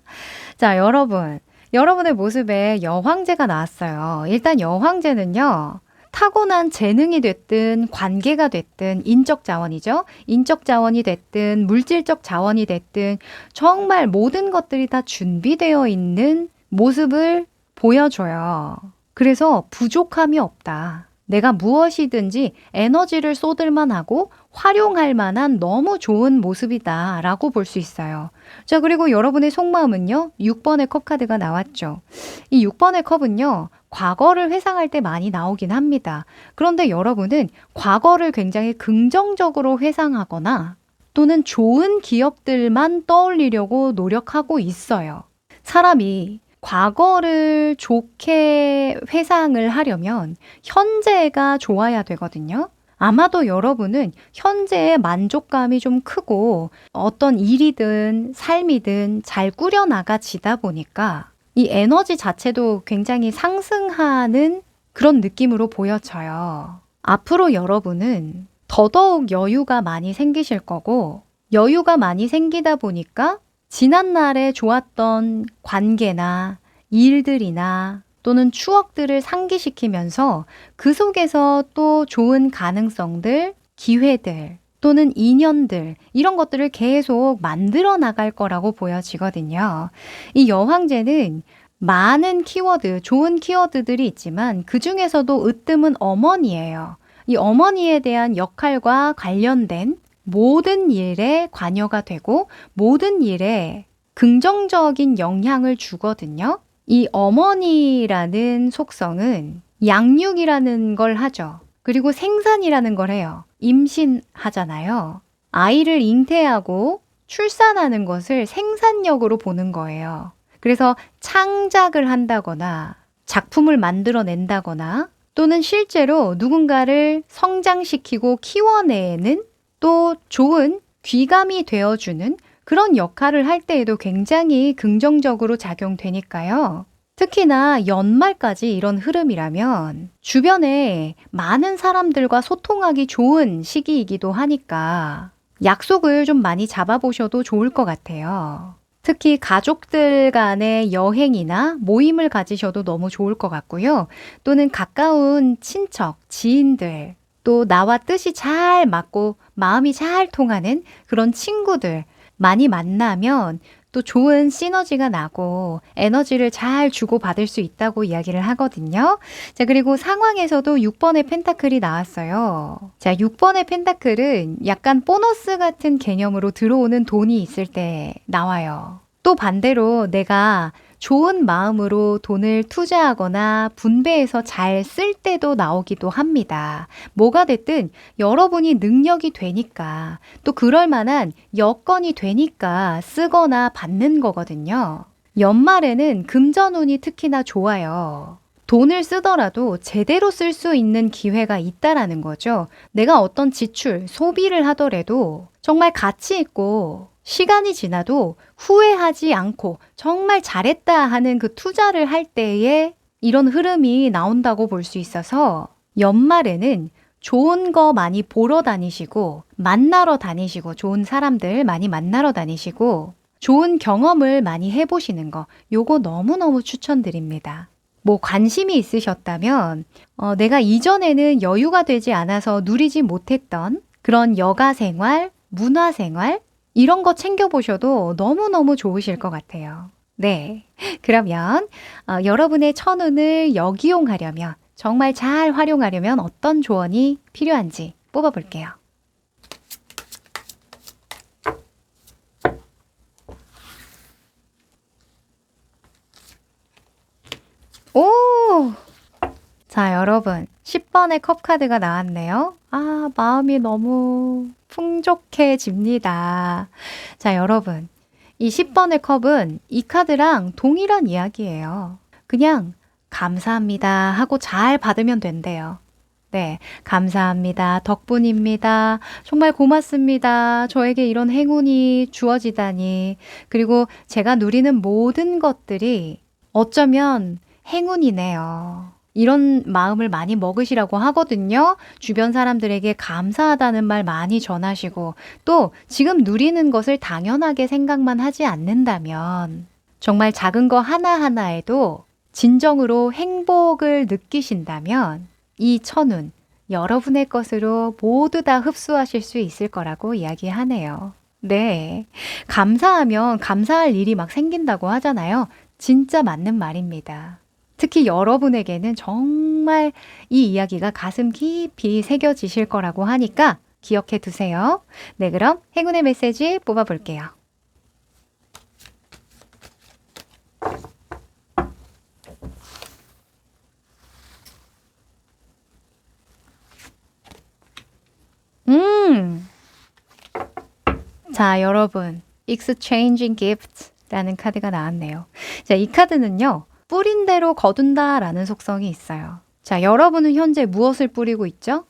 자, 여러분의 모습에 여황제가 나왔어요. 일단 여황제는요, 타고난 재능이 됐든 관계가 됐든 인적 자원이죠. 인적 자원이 됐든 물질적 자원이 됐든 정말 모든 것들이 다 준비되어 있는 모습을 보여줘요. 그래서 부족함이 없다. 내가 무엇이든지 에너지를 쏟을만 하고 활용할 만한 너무 좋은 모습이다 라고 볼 수 있어요. 자, 그리고 여러분의 속마음은요. 6번의 컵 카드가 나왔죠. 이 6번의 컵은요. 과거를 회상할 때 많이 나오긴 합니다. 그런데 여러분은 과거를 굉장히 긍정적으로 회상하거나 또는 좋은 기억들만 떠올리려고 노력하고 있어요. 사람이 과거를 좋게 회상을 하려면 현재가 좋아야 되거든요. 아마도 여러분은 현재의 만족감이 좀 크고 어떤 일이든 삶이든 잘 꾸려나가지다 보니까 이 에너지 자체도 굉장히 상승하는 그런 느낌으로 보여져요. 앞으로 여러분은 더더욱 여유가 많이 생기실 거고, 여유가 많이 생기다 보니까 지난날에 좋았던 관계나 일들이나 또는 추억들을 상기시키면서 그 속에서 또 좋은 가능성들, 기회들 또는 인연들, 이런 것들을 계속 만들어 나갈 거라고 보여지거든요. 이 여황제는 많은 키워드, 좋은 키워드들이 있지만 그 중에서도 으뜸은 어머니예요. 이 어머니에 대한 역할과 관련된 모든 일에 관여가 되고 모든 일에 긍정적인 영향을 주거든요. 이 어머니라는 속성은 양육이라는 걸 하죠. 그리고 생산이라는 걸 해요. 임신하잖아요. 아이를 잉태하고 출산하는 것을 생산력으로 보는 거예요. 그래서 창작을 한다거나 작품을 만들어낸다거나 또는 실제로 누군가를 성장시키고 키워내는 또 좋은 귀감이 되어주는 그런 역할을 할 때에도 굉장히 긍정적으로 작용되니까요. 특히나 연말까지 이런 흐름이라면 주변에 많은 사람들과 소통하기 좋은 시기이기도 하니까 약속을 좀 많이 잡아보셔도 좋을 것 같아요. 특히 가족들 간의 여행이나 모임을 가지셔도 너무 좋을 것 같고요. 또는 가까운 친척, 지인들, 또 나와 뜻이 잘 맞고 마음이 잘 통하는 그런 친구들 많이 만나면 또 좋은 시너지가 나고 에너지를 잘 주고받을 수 있다고 이야기를 하거든요. 자, 그리고 상황에서도 6번의 펜타클이 나왔어요. 자, 6번의 펜타클은 약간 보너스 같은 개념으로 들어오는 돈이 있을 때 나와요. 또 반대로 내가 좋은 마음으로 돈을 투자하거나 분배해서 잘 쓸 때도 나오기도 합니다. 뭐가 됐든 여러분이 능력이 되니까 또 그럴 만한 여건이 되니까 쓰거나 받는 거거든요. 연말에는 금전운이 특히나 좋아요. 돈을 쓰더라도 제대로 쓸 수 있는 기회가 있다라는 거죠. 내가 어떤 지출, 소비를 하더라도 정말 가치 있고 시간이 지나도 후회하지 않고 정말 잘했다 하는 그 투자를 할 때에 이런 흐름이 나온다고 볼 수 있어서 연말에는 좋은 거 많이 보러 다니시고 만나러 다니시고 좋은 사람들 많이 만나러 다니시고 좋은 경험을 많이 해보시는 거 요거 너무너무 추천드립니다. 뭐 관심이 있으셨다면 내가 이전에는 여유가 되지 않아서 누리지 못했던 그런 여가 생활, 문화 생활 이런 거 챙겨보셔도 너무너무 좋으실 것 같아요. 네. 그러면 여러분의 천운을 역이용하려면 정말 잘 활용하려면 어떤 조언이 필요한지 뽑아볼게요. 오! 자, 여러분. 10번의 컵 카드가 나왔네요. 아, 마음이 너무 풍족해집니다. 자, 여러분. 이 10번의 컵은 이 카드랑 동일한 이야기예요. 그냥 감사합니다 하고 잘 받으면 된대요. 네, 감사합니다. 덕분입니다. 정말 고맙습니다. 저에게 이런 행운이 주어지다니. 그리고 제가 누리는 모든 것들이 어쩌면 행운이네요. 이런 마음을 많이 먹으시라고 하거든요. 주변 사람들에게 감사하다는 말 많이 전하시고 또 지금 누리는 것을 당연하게 생각만 하지 않는다면 정말 작은 거 하나하나에도 진정으로 행복을 느끼신다면 이 천운 여러분의 것으로 모두 다 흡수하실 수 있을 거라고 이야기하네요. 네, 감사하면 감사할 일이 막 생긴다고 하잖아요. 진짜 맞는 말입니다. 특히 여러분에게는 정말 이 이야기가 가슴 깊이 새겨지실 거라고 하니까 기억해 두세요. 네, 그럼 행운의 메시지 뽑아볼게요. 자, 여러분. Exchanging Gifts라는 카드가 나왔네요. 자, 이 카드는요. 뿌린 대로 거둔다 라는 속성이 있어요. 자, 여러분은 현재 무엇을 뿌리고 있죠?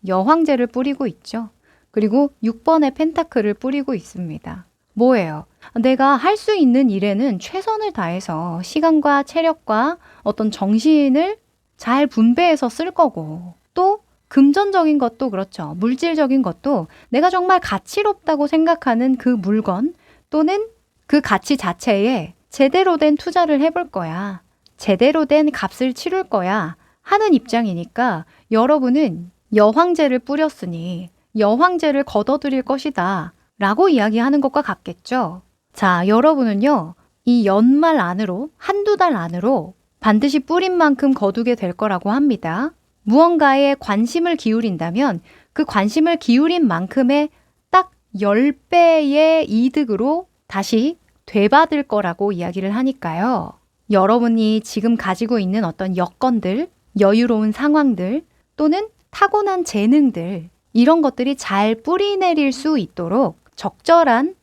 여황제를 뿌리고 있죠. 그리고 6번의 펜타클을 뿌리고 있습니다. 뭐예요? 내가 할 수 있는 일에는 최선을 다해서 시간과 체력과 어떤 정신을 잘 분배해서 쓸 거고 또 금전적인 것도 그렇죠. 물질적인 것도 내가 정말 가치롭다고 생각하는 그 물건 또는 그 가치 자체에 제대로 된 투자를 해볼 거야. 제대로 된 값을 치룰 거야. 하는 입장이니까 여러분은 여황제를 뿌렸으니 여황제를 거둬들일 것이다. 라고 이야기하는 것과 같겠죠. 자, 여러분은요. 이 연말 안으로 한두 달 안으로 반드시 뿌린 만큼 거두게 될 거라고 합니다. 무언가에 관심을 기울인다면 그 관심을 기울인 만큼의 딱 10배의 이득으로 다시 되받을 거라고 이야기를 하니까요. 여러분이 지금 가지고 있는 어떤 여건들 여유로운 상황들 또는 타고난 재능들 이런 것들이 잘 뿌리내릴 수 있도록 적절한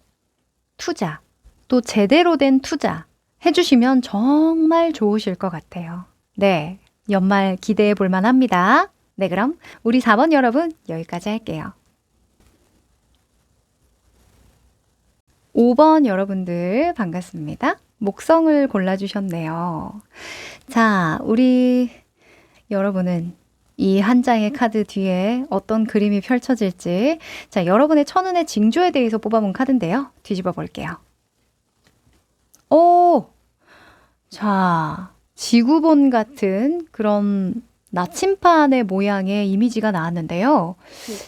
투자, 또 제대로 된 투자 해주시면 정말 좋으실 것 같아요. 네, 연말 기대해 볼 만합니다. 네, 그럼 우리 4번 여러분 여기까지 할게요. 5번 여러분들 반갑습니다. 목성을 골라주셨네요. 자, 우리 여러분은 이 한 장의 카드 뒤에 어떤 그림이 펼쳐질지, 자, 여러분의 천운의 징조에 대해서 뽑아본 카드인데요. 뒤집어 볼게요. 오! 자, 지구본 같은 그런 나침판의 모양의 이미지가 나왔는데요.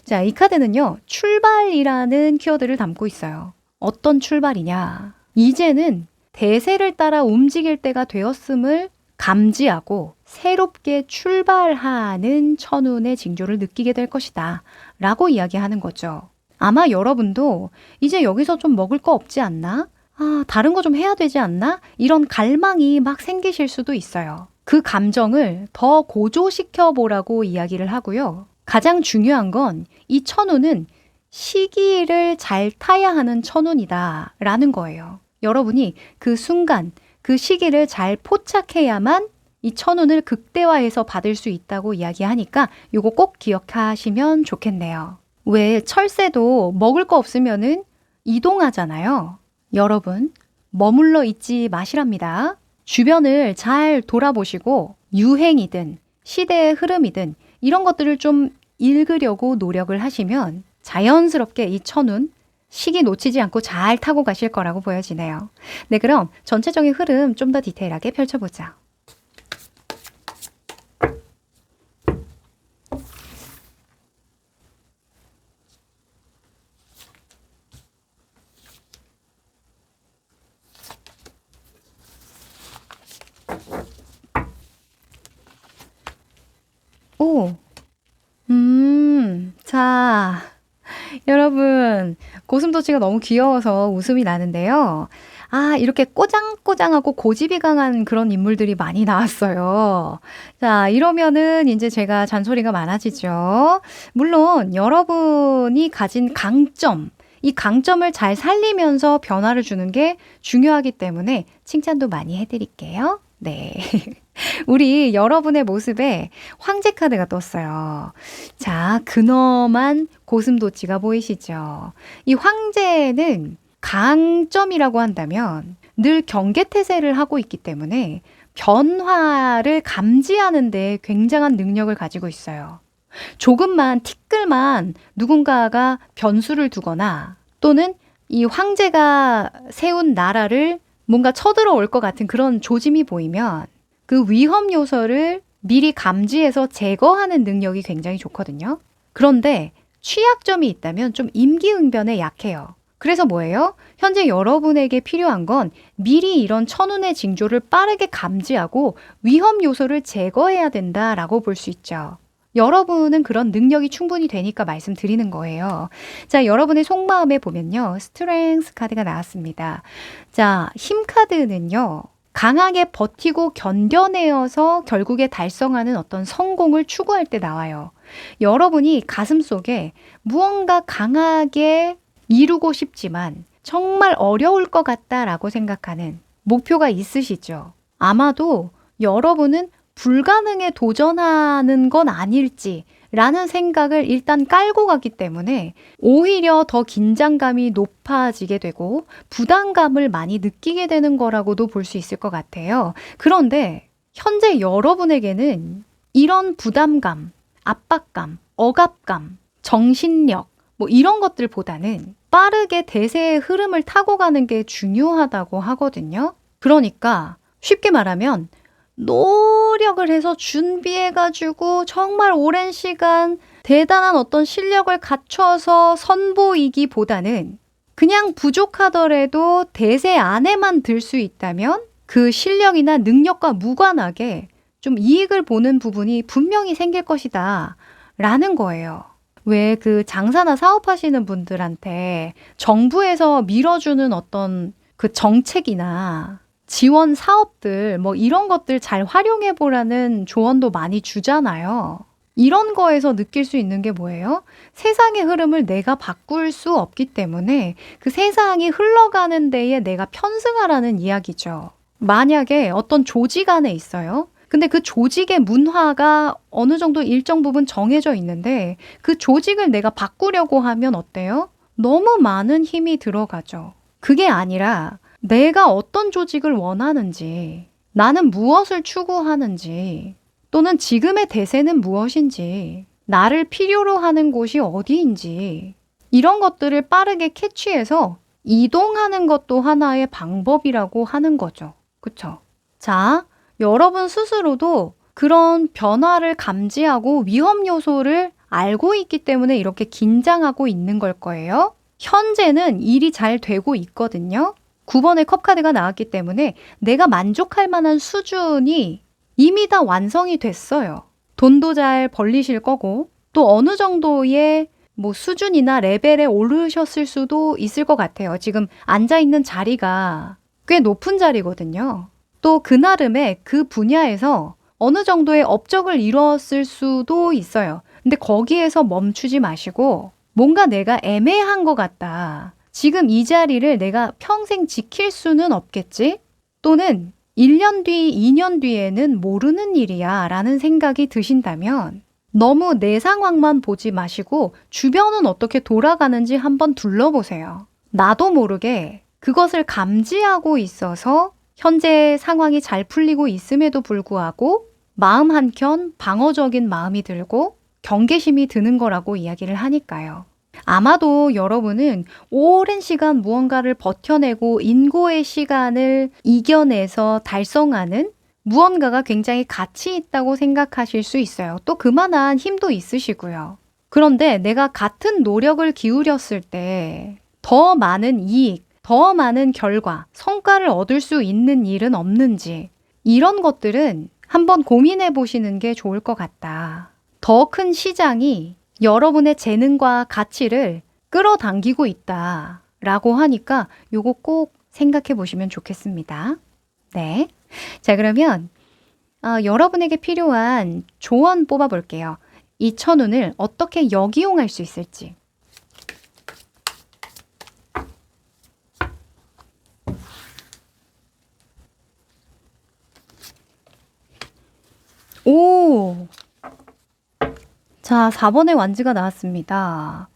자, 이 카드는요, 출발이라는 키워드를 담고 있어요. 어떤 출발이냐? 이제는 대세를 따라 움직일 때가 되었음을 감지하고 새롭게 출발하는 천운의 징조를 느끼게 될 것이다 라고 이야기하는 거죠. 아마 여러분도 이제 여기서 좀 먹을 거 없지 않나? 아, 다른 거 좀 해야 되지 않나? 이런 갈망이 막 생기실 수도 있어요. 그 감정을 더 고조시켜 보라고 이야기를 하고요. 가장 중요한 건 이 천운은 시기를 잘 타야 하는 천운이다 라는 거예요. 여러분이 그 순간, 그 시기를 잘 포착해야만 이 천운을 극대화해서 받을 수 있다고 이야기하니까 요거 꼭 기억하시면 좋겠네요. 왜 철새도 먹을 거 없으면은 이동하잖아요. 여러분, 머물러 있지 마시랍니다. 주변을 잘 돌아보시고 유행이든 시대의 흐름이든 이런 것들을 좀 읽으려고 노력을 하시면 자연스럽게 이 천운, 시기 놓치지 않고 잘 타고 가실 거라고 보여지네요. 네, 그럼 전체적인 흐름 좀 더 디테일하게 펼쳐보자. 오, 자, 여러분, 고슴도치가 너무 귀여워서 웃음이 나는데요. 아, 이렇게 꼬장꼬장하고 고집이 강한 그런 인물들이 많이 나왔어요. 자, 이러면은 이제 제가 잔소리가 많아지죠. 물론 여러분이 가진 강점, 이 강점을 잘 살리면서 변화를 주는 게 중요하기 때문에 칭찬도 많이 해드릴게요. 네. 우리 여러분의 모습에 황제 카드가 떴어요. 자, 근엄한 고슴도치가 보이시죠? 이 황제는 강점이라고 한다면 늘 경계태세를 하고 있기 때문에 변화를 감지하는 데 굉장한 능력을 가지고 있어요. 조금만 티끌만 누군가가 변수를 두거나 또는 이 황제가 세운 나라를 뭔가 쳐들어올 것 같은 그런 조짐이 보이면 그 위험 요소를 미리 감지해서 제거하는 능력이 굉장히 좋거든요. 그런데 취약점이 있다면 좀 임기응변에 약해요. 그래서 뭐예요? 현재 여러분에게 필요한 건 미리 이런 천운의 징조를 빠르게 감지하고 위험 요소를 제거해야 된다라고 볼 수 있죠. 여러분은 그런 능력이 충분히 되니까 말씀드리는 거예요. 자, 여러분의 속마음에 보면요. 스트렝스 카드가 나왔습니다. 자, 힘 카드는요. 강하게 버티고 견뎌내어서 결국에 달성하는 어떤 성공을 추구할 때 나와요. 여러분이 가슴속에 무언가 강하게 이루고 싶지만 정말 어려울 것 같다라고 생각하는 목표가 있으시죠? 아마도 여러분은 불가능에 도전하는 건 아닐지 라는 생각을 일단 깔고 가기 때문에 오히려 더 긴장감이 높아지게 되고 부담감을 많이 느끼게 되는 거라고도 볼 수 있을 것 같아요. 그런데 현재 여러분에게는 이런 부담감, 압박감, 억압감, 정신력 뭐 이런 것들보다는 빠르게 대세의 흐름을 타고 가는 게 중요하다고 하거든요. 그러니까 쉽게 말하면 노력을 해서 준비해가지고 정말 오랜 시간 대단한 어떤 실력을 갖춰서 선보이기보다는 그냥 부족하더라도 대세 안에만 들 수 있다면 그 실력이나 능력과 무관하게 좀 이익을 보는 부분이 분명히 생길 것이다 라는 거예요. 왜 그 장사나 사업하시는 분들한테 정부에서 밀어주는 어떤 그 정책이나 지원 사업들, 뭐 이런 것들 잘 활용해 보라는 조언도 많이 주잖아요. 이런 거에서 느낄 수 있는 게 뭐예요? 세상의 흐름을 내가 바꿀 수 없기 때문에 그 세상이 흘러가는 데에 내가 편승하라는 이야기죠. 만약에 어떤 조직 안에 있어요. 근데 그 조직의 문화가 어느 정도 일정 부분 정해져 있는데 그 조직을 내가 바꾸려고 하면 어때요? 너무 많은 힘이 들어가죠. 그게 아니라 내가 어떤 조직을 원하는지, 나는 무엇을 추구하는지, 또는 지금의 대세는 무엇인지, 나를 필요로 하는 곳이 어디인지, 이런 것들을 빠르게 캐치해서 이동하는 것도 하나의 방법이라고 하는 거죠. 그쵸? 자, 여러분 스스로도 그런 변화를 감지하고 위험 요소를 알고 있기 때문에 이렇게 긴장하고 있는 걸 거예요. 현재는 일이 잘 되고 있거든요. 9번의 컵 카드가 나왔기 때문에 내가 만족할 만한 수준이 이미 다 완성이 됐어요. 돈도 잘 벌리실 거고 또 어느 정도의 뭐 수준이나 레벨에 오르셨을 수도 있을 것 같아요. 지금 앉아있는 자리가 꽤 높은 자리거든요. 또 그 나름의 그 분야에서 어느 정도의 업적을 이뤘을 수도 있어요. 근데 거기에서 멈추지 마시고 뭔가 내가 애매한 것 같다. 지금 이 자리를 내가 평생 지킬 수는 없겠지? 또는 1년 뒤, 2년 뒤에는 모르는 일이야 라는 생각이 드신다면 너무 내 상황만 보지 마시고 주변은 어떻게 돌아가는지 한번 둘러보세요. 나도 모르게 그것을 감지하고 있어서 현재 상황이 잘 풀리고 있음에도 불구하고 마음 한켠 방어적인 마음이 들고 경계심이 드는 거라고 이야기를 하니까요. 아마도 여러분은 오랜 시간 무언가를 버텨내고 인고의 시간을 이겨내서 달성하는 무언가가 굉장히 가치 있다고 생각하실 수 있어요. 또 그만한 힘도 있으시고요. 그런데 내가 같은 노력을 기울였을 때 더 많은 이익, 더 많은 결과, 성과를 얻을 수 있는 일은 없는지 이런 것들은 한번 고민해 보시는 게 좋을 것 같다. 더 큰 시장이 여러분의 재능과 가치를 끌어당기고 있다라고 하니까 요거 꼭 생각해 보시면 좋겠습니다. 네. 자, 그러면 여러분에게 필요한 조언 뽑아 볼게요. 이 천운을 어떻게 역이용할 수 있을지. 오! 자, 4번의 완즈가 나왔습니다.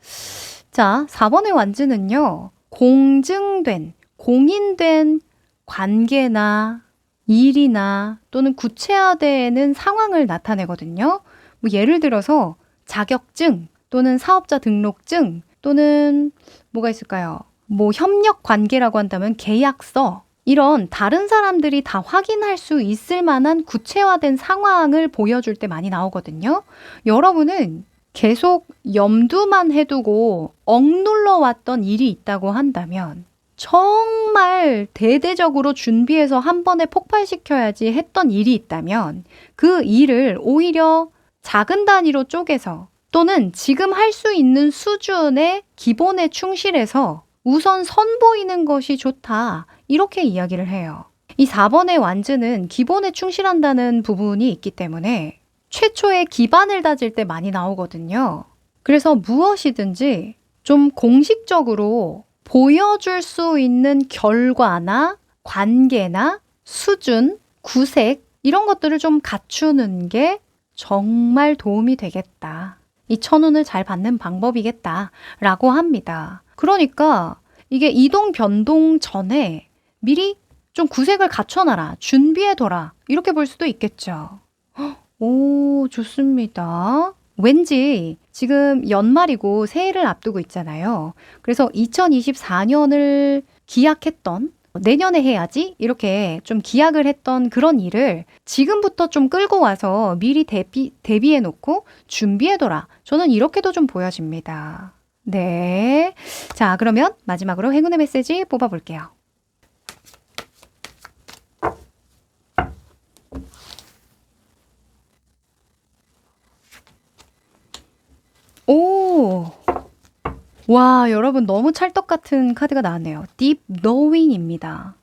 자, 4번의 완즈는요, 공증된, 공인된 관계나 일이나 또는 구체화되는 상황을 나타내거든요. 뭐 예를 들어서 자격증 또는 사업자 등록증 또는 뭐가 있을까요? 뭐 협력 관계라고 한다면 계약서, 이런 다른 사람들이 다 확인할 수 있을 만한 구체화된 상황을 보여줄 때 많이 나오거든요. 여러분은 계속 염두만 해두고 억눌러 왔던 일이 있다고 한다면 정말 대대적으로 준비해서 한 번에 폭발시켜야지 했던 일이 있다면 그 일을 오히려 작은 단위로 쪼개서 또는 지금 할 수 있는 수준의 기본에 충실해서 우선 선보이는 것이 좋다. 이렇게 이야기를 해요. 이 4번의 완즈는 기본에 충실한다는 부분이 있기 때문에 최초의 기반을 다질 때 많이 나오거든요. 그래서 무엇이든지 좀 공식적으로 보여줄 수 있는 결과나 관계나 수준, 구색 이런 것들을 좀 갖추는 게 정말 도움이 되겠다. 이 천운을 잘 받는 방법이겠다 라고 합니다. 그러니까 이게 이동 변동 전에 미리 좀 구색을 갖춰놔라. 준비해둬라. 이렇게 볼 수도 있겠죠. 오, 좋습니다. 왠지 지금 연말이고 새해를 앞두고 있잖아요. 그래서 2024년을 기약했던 내년에 해야지 이렇게 좀 기약을 했던 그런 일을 지금부터 좀 끌고 와서 미리 대비해 놓고 준비해둬라. 저는 이렇게도 좀 보여집니다. 네. 자, 그러면 마지막으로 행운의 메시지 뽑아볼게요. 오! 와, 여러분 너무 찰떡 같은 카드가 나왔네요. Deep Knowing입니다.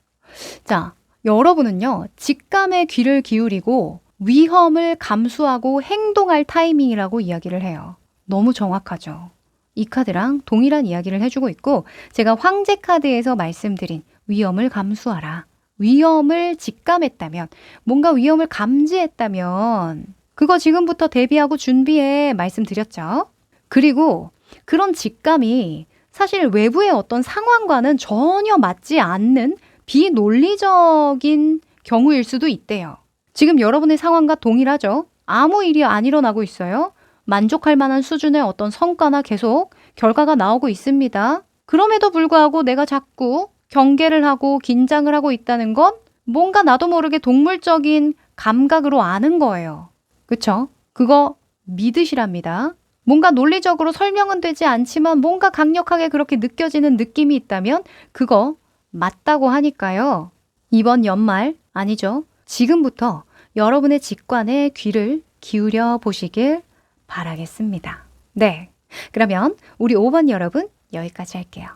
자, 여러분은요, 직감에 귀를 기울이고 위험을 감수하고 행동할 타이밍이라고 이야기를 해요. 너무 정확하죠. 이 카드랑 동일한 이야기를 해주고 있고, 제가 황제 카드에서 말씀드린 위험을 감수하라. 위험을 직감했다면, 뭔가 위험을 감지했다면 그거 지금부터 대비하고 준비해 말씀드렸죠. 그리고 그런 직감이 사실 외부의 어떤 상황과는 전혀 맞지 않는 비논리적인 경우일 수도 있대요. 지금 여러분의 상황과 동일하죠? 아무 일이 안 일어나고 있어요. 만족할 만한 수준의 어떤 성과나 계속 결과가 나오고 있습니다. 그럼에도 불구하고 내가 자꾸 경계를 하고 긴장을 하고 있다는 건 뭔가 나도 모르게 동물적인 감각으로 아는 거예요. 그쵸? 그거 믿으시랍니다. 뭔가 논리적으로 설명은 되지 않지만 뭔가 강력하게 그렇게 느껴지는 느낌이 있다면 그거 맞다고 하니까요. 이번 연말, 아니죠. 지금부터 여러분의 직관에 귀를 기울여 보시길 바라겠습니다. 네. 그러면 우리 5번 여러분 여기까지 할게요.